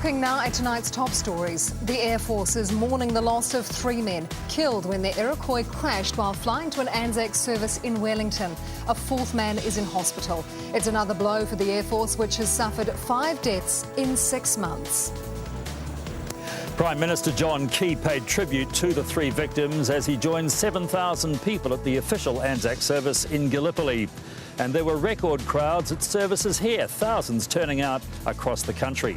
Looking now at tonight's top stories. The Air Force is mourning the loss of 3 men killed when the Iroquois crashed while flying to an Anzac service in Wellington. A 4th man is in hospital. It's another blow for the Air Force, which has suffered 5 deaths in 6 months. Prime Minister John Key paid tribute to the 3 victims as he joined 7,000 people at the official Anzac service in Gallipoli. And there were record crowds at services here, thousands turning out across the country.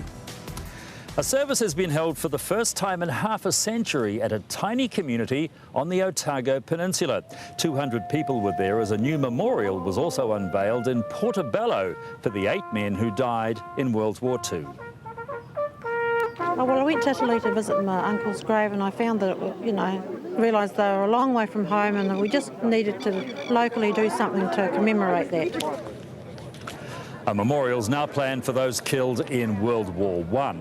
A service has been held for the first time in half a century at a tiny community on the Otago Peninsula. 200 people were there as a new memorial was also unveiled in Portobello for the 8 men who died in World War II. Oh, well, I went to Italy to visit my uncle's grave and I found that, realised they were a long way from home and that we just needed to locally do something to commemorate that. A memorial's now planned for those killed in World War I.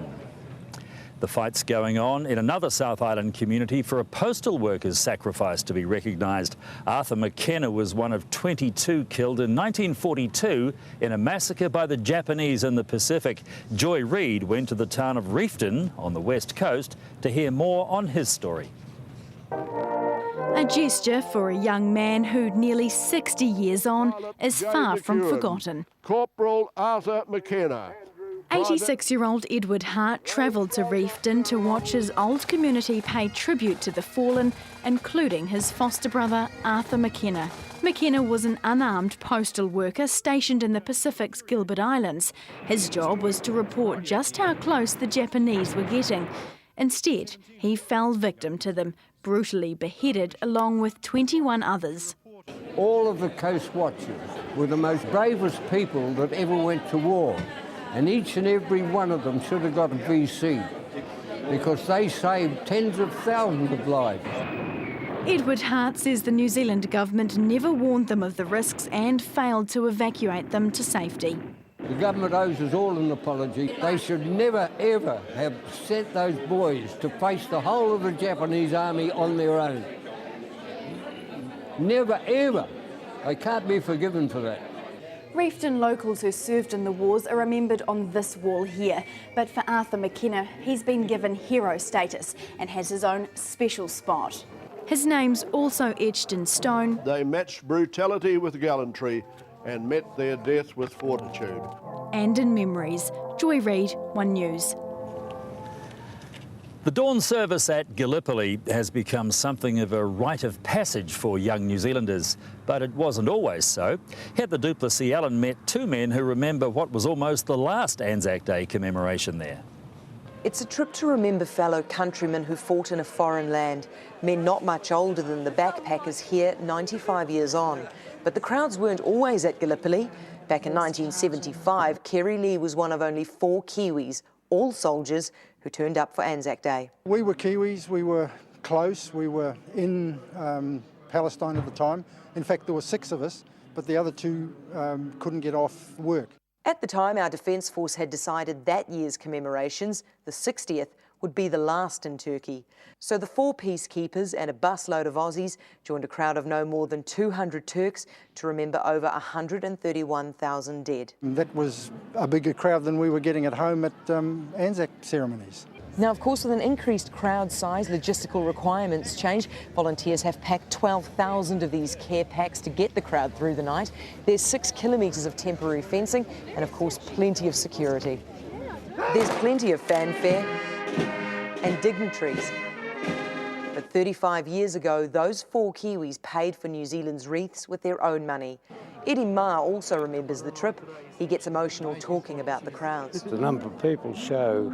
The fight's going on in another South Island community for a postal worker's sacrifice to be recognised. Arthur McKenna was one of 22 killed in 1942 in a massacre by the Japanese in the Pacific. Joy Reid went to the town of Reefton on the west coast to hear more on his story. A gesture for a young man who, nearly 60 years on, is far from forgotten. Corporal Arthur McKenna. 86-year-old Edward Hart travelled to Reefton to watch his old community pay tribute to the fallen, including his foster brother Arthur McKenna. McKenna was an unarmed postal worker stationed in the Pacific's Gilbert Islands. His job was to report just how close the Japanese were getting. Instead, he fell victim to them, brutally beheaded along with 21 others. All of the Coast Watchers were the most bravest people that ever went to war. And each and every one of them should have got a VC because they saved tens of thousands of lives. Edward Hart says the New Zealand government never warned them of the risks and failed to evacuate them to safety. The government owes us all an apology. They should never, ever have sent those boys to face the whole of the Japanese army on their own. Never, ever. They can't be forgiven for that. Reefton locals who served in the wars are remembered on this wall here. But for Arthur McKenna, he's been given hero status and has his own special spot. His name's also etched in stone. They matched brutality with gallantry and met their death with fortitude. And in memories. Joy Reid, One News. The dawn service at Gallipoli has become something of a rite of passage for young New Zealanders, but it wasn't always so. Heather du Plessis-Allen met 2 men who remember what was almost the last Anzac Day commemoration there. It's a trip to remember fellow countrymen who fought in a foreign land, men not much older than the backpackers here, 95 years on. But the crowds weren't always at Gallipoli. Back in 1975, Kerry Lee was one of only 4 Kiwis, all soldiers, who turned up for Anzac Day. We were Kiwis, we were close, we were in Palestine at the time. In fact, there were 6 of us, but the other 2 couldn't get off work. At the time, our Defence Force had decided that year's commemorations, the 60th, would be the last in Turkey. So the 4 peacekeepers and a busload of Aussies joined a crowd of no more than 200 Turks to remember over 131,000 dead. That was a bigger crowd than we were getting at home at Anzac ceremonies. Now, of course, with an increased crowd size, logistical requirements change. Volunteers have packed 12,000 of these care packs to get the crowd through the night. There's 6 kilometres of temporary fencing and, of course, plenty of security. There's plenty of fanfare and dignitaries. But 35 years ago, those 4 Kiwis paid for New Zealand's wreaths with their own money. Eddie Ma also remembers the trip. He gets emotional talking about the crowds. The number of people show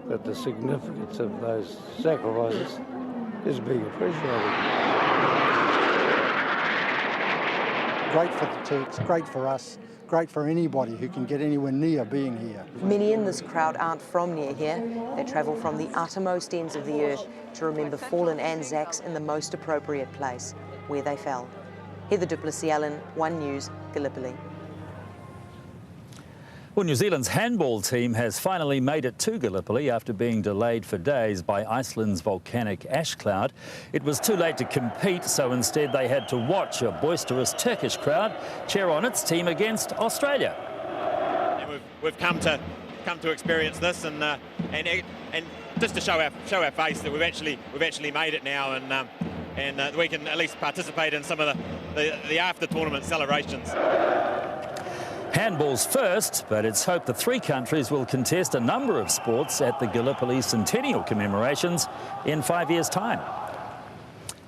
that the significance of those sacrifices is being appreciated. Great for the Turks, great for us, great for anybody who can get anywhere near being here. Many in this crowd aren't from near here. They travel from the uttermost ends of the earth to remember fallen Anzacs in the most appropriate place, where they fell. Heather du Plessis-Allen, One News, Gallipoli. Well, New Zealand's handball team has finally made it to Gallipoli after being delayed for days by Iceland's volcanic ash cloud. It was too late to compete, so instead they had to watch a boisterous Turkish crowd cheer on its team against Australia. Yeah, we've come to experience this, and and just to show our face that we've actually made it now, and we can at least participate in some of the after tournament celebrations. Handball's first, but it's hoped the three countries will contest a number of sports at the Gallipoli Centennial commemorations in 5 years' time.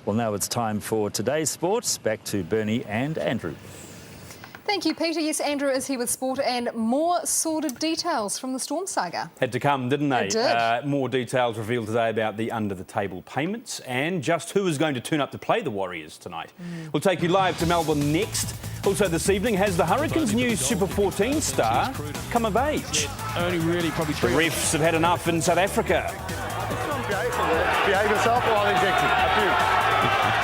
Well, now it's time for today's sports. Back to Bernie and Andrew. Thank you, Peter. Yes, Andrew is here with sport and more sordid details from the Storm saga. Had to come, didn't they? It did. More details revealed today about the under-the-table payments and just who is going to turn up to play the Warriors tonight. We'll take you live to Melbourne next. Also this evening, has the Hurricanes' new Super 14 star come of age? Only really probably The refs have had enough in South Africa. Behave yourself or I'll inject you.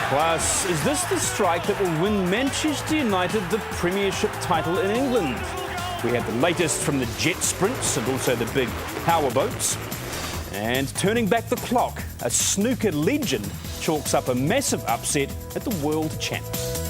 Plus, is this the strike that will win Manchester United the Premiership title in England? We have the latest from the jet sprints and also the big power boats. And turning back the clock, a snooker legend chalks up a massive upset at the World Champs.